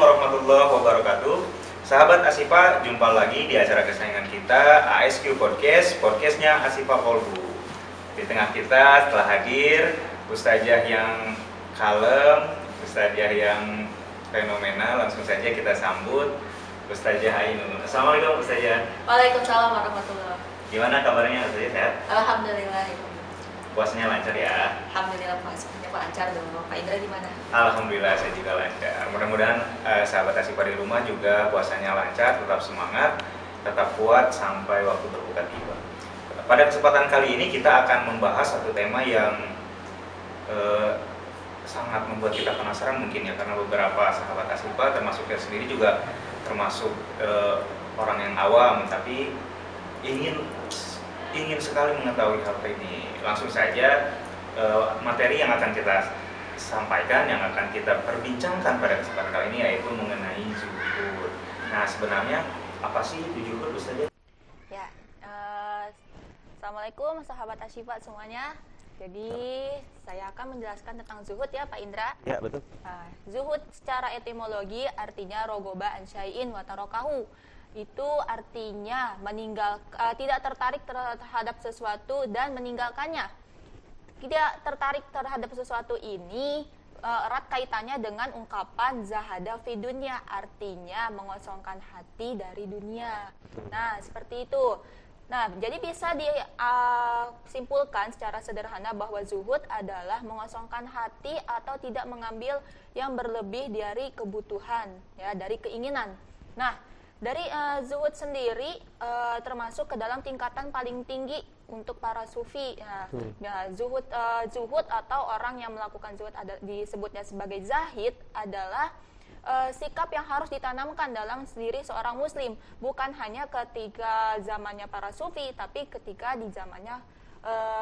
warahmatullahi wabarakatuh. Sahabat Asifa, jumpa lagi di acara kesayangan kita, ASQ Podcast, podcastnya Asifa Kolbu. Di tengah kita telah hadir Ustazah yang kalem, Ustazah yang fenomenal. Langsung saja kita sambut Ustazah Ainun. Assalamualaikum Ustazah. Waalaikumsalam warahmatullahi. Gimana kabarnya Ustazah, sehat? Alhamdulillah. Puasanya lancar ya? Alhamdulillah puasanya lancar dong. Pak Indra gimana? Alhamdulillah saya juga lancar. Mudah-mudahan sahabat Asifa di rumah juga puasanya lancar, tetap semangat, tetap kuat sampai waktu berbuka tiba. Pada kesempatan kali ini kita akan membahas satu tema yang sangat membuat kita penasaran mungkin ya, karena beberapa sahabat Asifa termasuk saya sendiri juga termasuk orang yang awam, tapi ingin sekali mengetahui hal ini. Langsung saja materi yang akan kita sampaikan, yang akan kita perbincangkan pada kesempatan kali ini yaitu mengenai zuhud. Nah, sebenarnya apa sih itu zuhud, Ustazah? Ya, assalamualaikum sahabat Asifa semuanya. Jadi saya akan menjelaskan tentang zuhud ya Pak Indra. Ya, betul. Zuhud secara etimologi artinya rogoba an syai'in wa tarokahu. Itu artinya tidak tertarik terhadap sesuatu dan meninggalkannya. Tidak tertarik terhadap sesuatu ini erat kaitannya dengan ungkapan zahada fi dunya, artinya mengosongkan hati dari dunia. Nah, seperti itu. Nah, jadi bisa disimpulkan secara sederhana bahwa zuhud adalah mengosongkan hati atau tidak mengambil yang berlebih dari kebutuhan, ya, dari keinginan. Nah, dari zuhud sendiri termasuk ke dalam tingkatan paling tinggi untuk para sufi. Zuhud atau orang yang melakukan zuhud disebutnya sebagai zahid adalah sikap yang harus ditanamkan dalam diri seorang muslim, bukan hanya ketika zamannya para sufi, tapi ketika di zamannya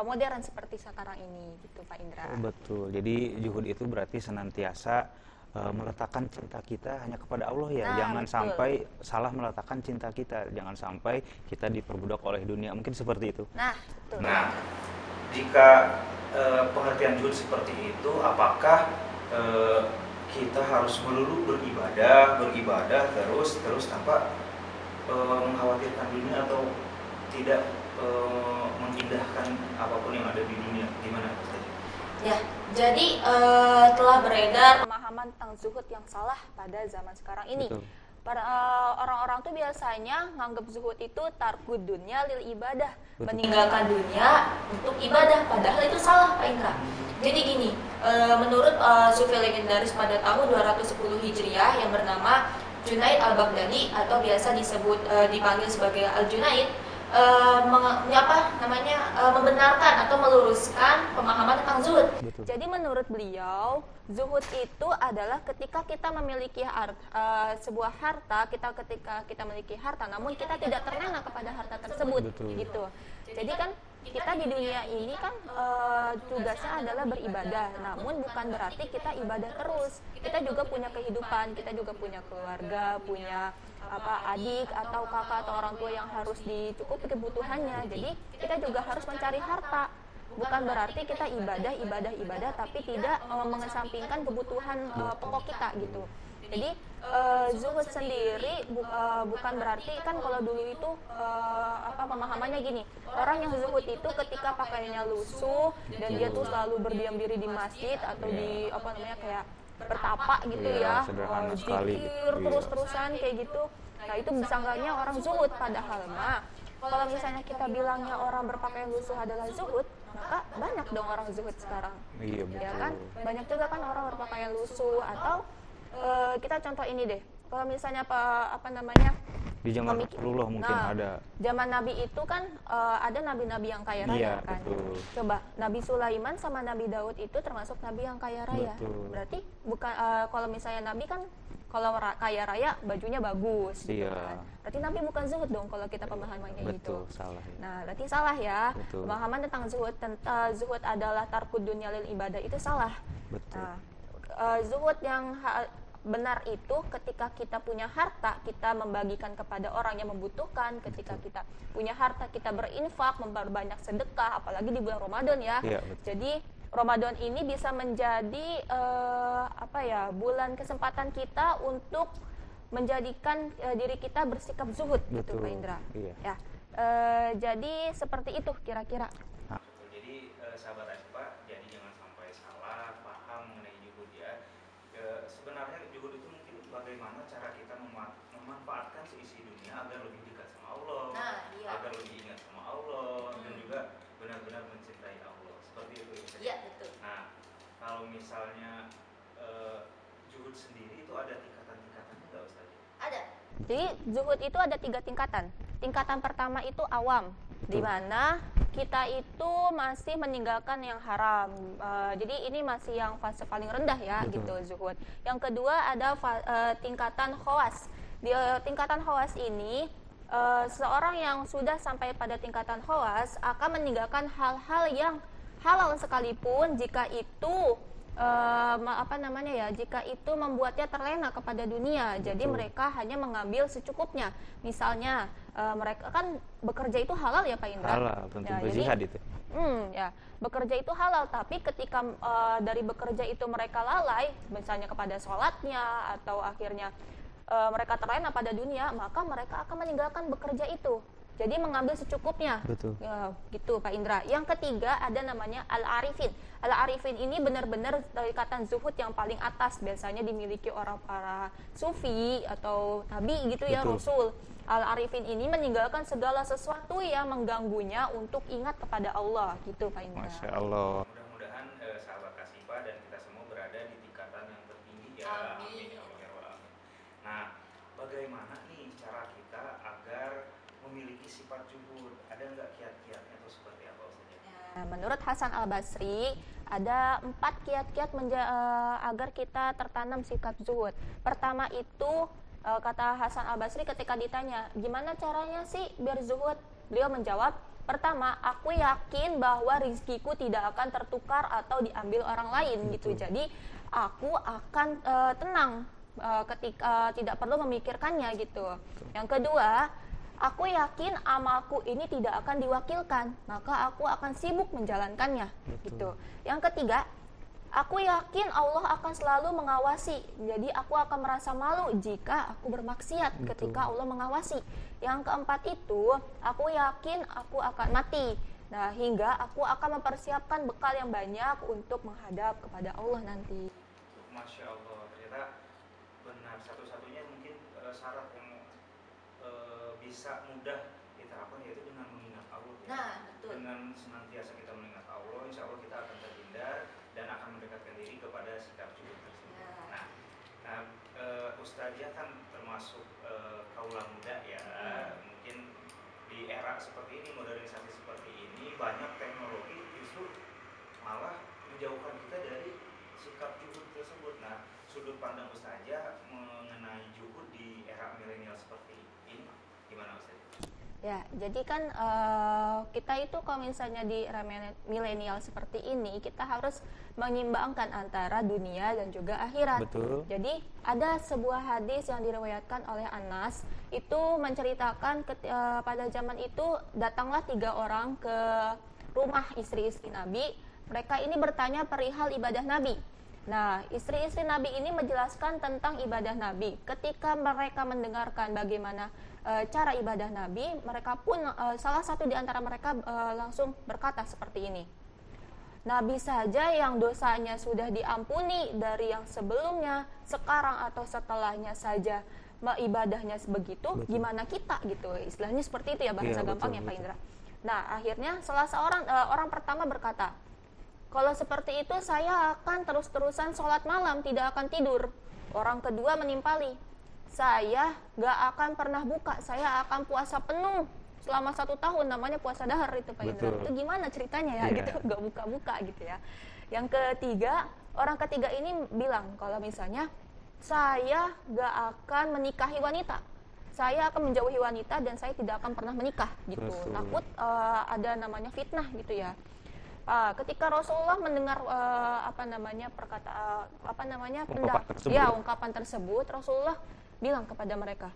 modern seperti sekarang ini, gitu Pak Indra. Betul. Jadi zuhud itu berarti senantiasa meletakkan cinta kita hanya kepada Allah ya. Jangan betul. sampai salah meletakkan cinta kita. Jangan sampai kita diperbudak oleh dunia. Mungkin seperti itu. Betul. Nah, jika pengertian zuhud seperti itu, apakah kita harus melulu beribadah terus tanpa mengkhawatirkan dunia atau tidak mengindahkan apapun yang ada di dunia? Gimana Ustaz? Ya, jadi telah beredar pemahaman tentang zuhud yang salah pada zaman sekarang ini. Betul. Para orang-orang tuh biasanya nganggap zuhud itu tarkud dunya lil ibadah, Betul. meninggalkan dunia untuk ibadah, padahal itu salah Pak Indra. Jadi gini, menurut sufi legendaris pada tahun 210 Hijriah yang bernama Junaid al-Baghdadi atau biasa dipanggil sebagai Al-Junaid, membenarkan atau meluruskan pemahaman tentang zuhud. Betul. Jadi menurut beliau, zuhud itu adalah ketika kita memiliki sebuah harta, ketika kita memiliki harta, namun kita tidak terlena kepada harta tersebut. Betul. Gitu. Jadi kan kita di dunia ini kan tugasnya adalah beribadah, namun bukan berarti kita ibadah terus. Kita juga punya kehidupan, kita juga punya keluarga, punya adik atau kakak atau orang tua yang harus dicukupi kebutuhannya. Jadi kita juga harus mencari harta. Bukan berarti kita ibadah tapi tidak mengesampingkan kebutuhan pokok kita gitu. Jadi zuhud sendiri bukan berarti kan kalau dulu itu pemahamannya gini, orang yang zuhud itu ketika pakaiannya lusuh dan dia tuh selalu berdiam diri di masjid atau di kayak bertapa gitu ya, zikir terus-terusan kayak gitu. Nah, itu disangkanya orang zuhud, padahal mah kalau misalnya kita bilangnya orang berpakaian lusuh adalah zuhud, maka banyak dong orang zuhud sekarang. Iya, betul. Ya kan? Banyak juga kan orang berpakaian lusuh. Atau kita contoh ini deh. Kalau misalnya di zaman Rasulullah mungkin ada. Zaman Nabi itu kan ada nabi-nabi yang kaya raya, Iya, kan. betul. Coba Nabi Sulaiman sama Nabi Daud itu termasuk nabi yang kaya raya. Betul. Berarti bukan kalau misalnya nabi kan kalau kaya raya bajunya bagus. Iya. Gitu kan. Berarti nabi bukan zuhud dong kalau kita pemahamannya gitu. Betul, salah ya. Nah, berarti salah ya. Betul. Pemahaman tentang zuhud adalah tarkud dunya lil ibadah itu salah. Betul. Nah, zuhud yang benar itu ketika kita punya harta, kita membagikan kepada orang yang membutuhkan. Ketika kita punya harta, kita berinfak, memperbanyak sedekah, apalagi di bulan Ramadan ya. Iya, betul. Jadi Ramadan ini bisa menjadi bulan kesempatan kita untuk menjadikan diri kita bersikap zuhud gitu Betul. Pak Indra. Iya. Ya. Jadi seperti itu kira-kira. Jadi sahabat Asyifa, jadi jangan sampai salah paham mengenai juhud ya. Sebenarnya juhud itu mungkin bagaimana cara kita memanfaatkan seisi dunia agar lebih dekat sama Allah, agar lebih ingat sama Allah, dan juga benar-benar mencintai Allah. Seperti itu ya. Iya, betul. Nah, kalau misalnya juhud sendiri itu ada tingkatan-tingkatannya nggak Ustaz? Ada. Jadi zuhud itu ada 3 tingkatan. Tingkatan pertama itu awam, di mana kita itu masih meninggalkan yang haram. Jadi ini masih yang fase paling rendah ya, Betul. gitu zuhud. Yang kedua ada tingkatan khawas. Di tingkatan khawas ini seorang yang sudah sampai pada tingkatan khawas akan meninggalkan hal-hal yang halal sekalipun jika itu jika itu membuatnya terlena kepada dunia. Jadi Betul. mereka hanya mengambil secukupnya. Misalnya mereka kan bekerja itu halal ya Pak Indra. Halal, tentu Ya, berjihad itu. Bekerja itu halal, tapi ketika dari bekerja itu mereka lalai, misalnya kepada sholatnya atau akhirnya mereka terlena pada dunia, maka mereka akan meninggalkan bekerja itu. Jadi mengambil secukupnya. Betul. Ya, gitu Pak Indra. Yang ketiga ada namanya al-arifin. Al-arifin ini benar-benar tingkatan zuhud yang paling atas, biasanya dimiliki orang para sufi atau nabi gitu ya, Betul. rasul. Al-arifin ini meninggalkan segala sesuatu yang mengganggunya untuk ingat kepada Allah, gitu Pak Indra. Masya Allah. Mudah-mudahan sahabat Asyifa dan kita semua berada di tingkatan yang tertinggi ya. Amin. Ya Allah, ya Allah. Nah, bagaimana nih cara kita agar memiliki sifat zuhud? Ada nggak kiat-kiatnya atau seperti apa Ustaz? Nah, menurut Hasan Al-Basri ada 4 kiat-kiat agar kita tertanam sikap zuhud. Pertama itu kata Hasan Al-Basri ketika ditanya, gimana caranya sih biar zuhud? Beliau menjawab, pertama, aku yakin bahwa rizkiku tidak akan tertukar atau diambil orang lain gitu. Jadi aku akan tenang ketika tidak perlu memikirkannya gitu. Yang kedua, aku yakin amalku ini tidak akan diwakilkan, maka aku akan sibuk menjalankannya gitu. Yang ketiga, aku yakin Allah akan selalu mengawasi. Jadi aku akan merasa malu jika aku bermaksiat ketika Allah mengawasi. Yang keempat itu, aku yakin aku akan mati. Nah, hingga aku akan mempersiapkan bekal yang banyak untuk menghadap kepada Allah nanti. Masya Allah, ternyata benar satu-satunya mungkin syarat yang bisa mudah diterapkan yaitu dengan mengingat Allah. Nah, betul. Dengan senantiasa kita mengingat Allah, insya Allah kita akan terhindar dan akan mendekatkan diri kepada sikap zuhud tersebut. Ya. Nah, Ustadzah kan termasuk kaula muda ya. Mungkin di era seperti ini, modernisasi seperti ini, banyak teknologi justru malah menjauhkan kita dari sikap zuhud tersebut. Nah, sudut pandang Ustadzah mengenai zuhud di era milenial seperti ini gimana Ustaz? Ya, jadi kan kita itu kalau misalnya di era milenial seperti ini, kita harus menyimbangkan antara dunia dan juga akhirat. Betul. Jadi ada sebuah hadis yang diriwayatkan oleh Anas, itu menceritakan pada zaman itu datanglah 3 orang ke rumah istri-istri Nabi. Mereka ini bertanya perihal ibadah Nabi. Nah, istri-istri Nabi ini menjelaskan tentang ibadah Nabi. Ketika mereka mendengarkan bagaimana cara ibadah Nabi, mereka pun salah satu di antara mereka langsung berkata seperti ini. Nabi saja yang dosanya sudah diampuni dari yang sebelumnya, sekarang atau setelahnya saja ibadahnya sebegitu, gimana kita gitu. Istilahnya seperti itu ya, bahasa gampangnya Pak Indra. Nah, akhirnya salah seorang orang pertama berkata, kalau seperti itu saya akan terus-terusan sholat malam, tidak akan tidur. Orang kedua menimpali, saya gak akan pernah buka, saya akan puasa penuh selama 1 tahun, namanya puasa dahar itu Pak Indra. Itu gimana ceritanya ya gitu, gak buka-buka gitu ya. Yang ketiga, orang ketiga ini bilang kalau misalnya saya gak akan menikahi wanita, saya akan menjauhi wanita dan saya tidak akan pernah menikah gitu. Takut ada namanya fitnah gitu ya. Ketika Rasulullah mendengar ungkapan tersebut, Rasulullah bilang kepada mereka,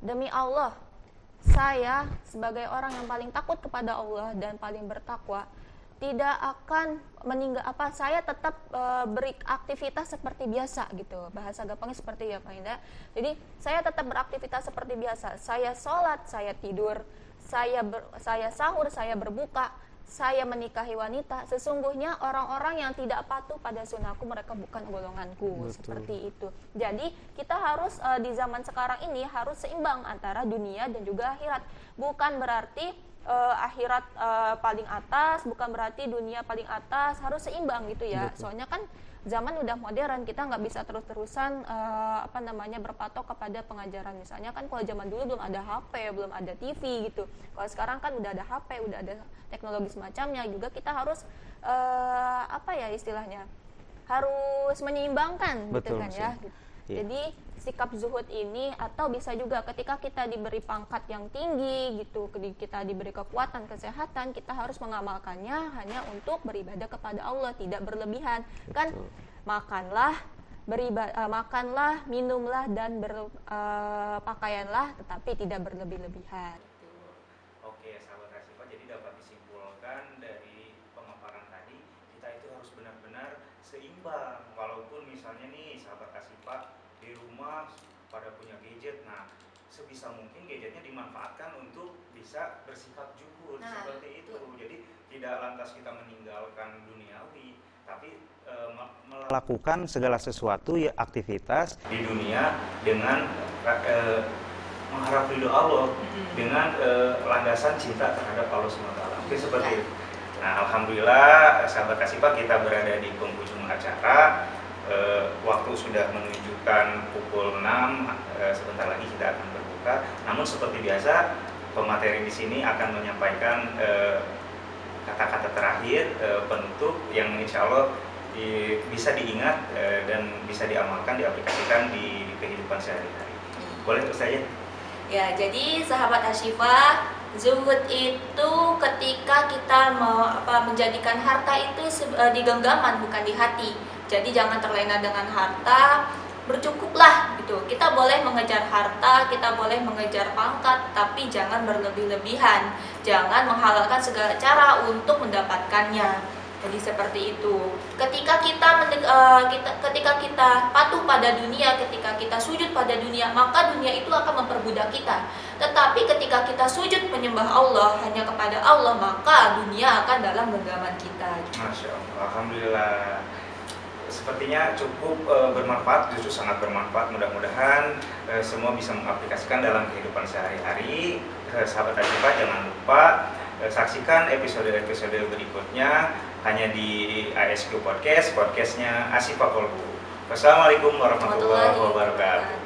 demi Allah, saya sebagai orang yang paling takut kepada Allah dan paling bertakwa, tidak akan saya tetap beraktivitas seperti biasa gitu, bahasa gampangnya seperti ya Pak Indah. Jadi saya tetap beraktivitas seperti biasa, saya sholat, saya tidur, saya sahur, saya berbuka, saya menikahi wanita. Sesungguhnya orang-orang yang tidak patuh pada sunnahku mereka bukan golonganku. Betul. Seperti itu. Jadi kita harus di zaman sekarang ini harus seimbang antara dunia dan juga akhirat. Bukan berarti akhirat paling atas, bukan berarti dunia paling atas, harus seimbang gitu ya. Betul. Soalnya kan zaman udah modern, kita nggak bisa terus-terusan berpatok kepada pengajaran. Misalnya kan kalau zaman dulu belum ada HP, belum ada TV gitu. Kalau sekarang kan udah ada HP, udah ada teknologi semacamnya, juga kita harus istilahnya harus menyeimbangkan. Betul, gitu kan ya. Gitu. Yeah. Jadi sikap zuhud ini, atau bisa juga ketika kita diberi pangkat yang tinggi gitu, kita diberi kekuatan, kesehatan, kita harus mengamalkannya hanya untuk beribadah kepada Allah, tidak berlebihan. Betul. Kan makanlah, minumlah dan berpakaianlah, tetapi tidak berlebih-lebihan. Oke, sahabat Asifah, jadi dapat disimpulkan dari pemaparan tadi, kita itu harus benar-benar seimbang. Walaupun misalnya nih sahabat Asifah di rumah pada punya gadget, nah sebisa mungkin gadgetnya dimanfaatkan untuk bisa bersifat zuhud, seperti itu. Jadi tidak lantas kita meninggalkan duniawi, tapi melakukan segala sesuatu ya, aktivitas di dunia dengan mengharap ridho Allah, dengan landasan cinta terhadap Allah SWT. Mungkin seperti itu. Nah, alhamdulillah sahabat Asifah, kita berada di penghujung acara. Waktu sudah menunjukkan pukul 6, sebentar lagi kita akan berbuka. Namun seperti biasa, pemateri di sini akan menyampaikan kata-kata terakhir penutup yang insya Allah bisa diingat dan bisa diamalkan, diaplikasikan di kehidupan sehari-hari. Boleh terus saja? Ya, jadi sahabat Asifah, zuhud itu ketika kita menjadikan harta itu di genggaman, bukan di hati. Jadi jangan terlena dengan harta, bercukuplah gitu. Kita boleh mengejar harta, kita boleh mengejar pangkat, tapi jangan berlebih-lebihan. Jangan menghalalkan segala cara untuk mendapatkannya. Jadi seperti itu. Ketika kita patuh pada dunia, ketika kita sujud pada dunia, maka dunia itu akan memperbudak kita. Tetapi ketika kita sujud menyembah Allah hanya kepada Allah, maka dunia akan dalam genggaman kita. Masya Allah, alhamdulillah. Sepertinya cukup bermanfaat, justru sangat bermanfaat. Mudah-mudahan semua bisa mengaplikasikan dalam kehidupan sehari-hari. Sahabat Asifah, jangan lupa saksikan episode-episode berikutnya hanya di ASQ Podcast, podcastnya Asifah Kolbu. Wassalamualaikum warahmatullahi wabarakatuh.